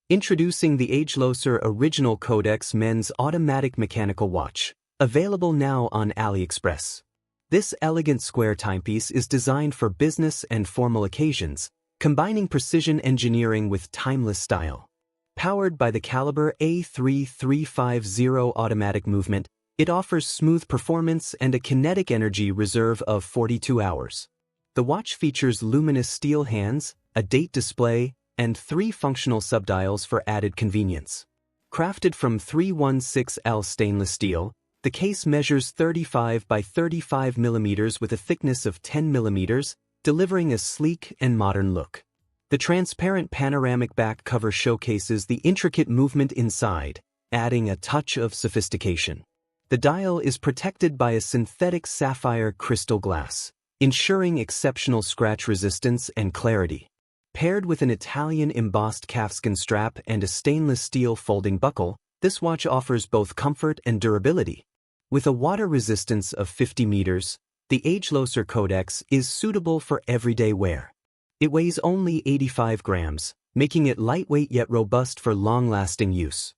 Introducing the AGELOCER Original Codex Men's Automatic Mechanical Watch, available now on AliExpress. This elegant square timepiece is designed for business and formal occasions, combining precision engineering with timeless style. Powered by the caliber A3350 automatic movement, it offers smooth performance and a kinetic energy reserve of 42 hours. The watch features luminous steel hands, a date display, and 3 functional subdials for added convenience. Crafted from 316L stainless steel, the case measures 35 by 35 mm with a thickness of 10 mm, delivering a sleek and modern look. The transparent panoramic back cover showcases the intricate movement inside, adding a touch of sophistication. The dial is protected by a synthetic sapphire crystal glass, ensuring exceptional scratch resistance and clarity. Paired with an Italian embossed calfskin strap and a stainless steel folding buckle, this watch offers both comfort and durability. With a water resistance of 50 meters, the AGELOCER Codex is suitable for everyday wear. It weighs only 85 grams, making it lightweight yet robust for long-lasting use.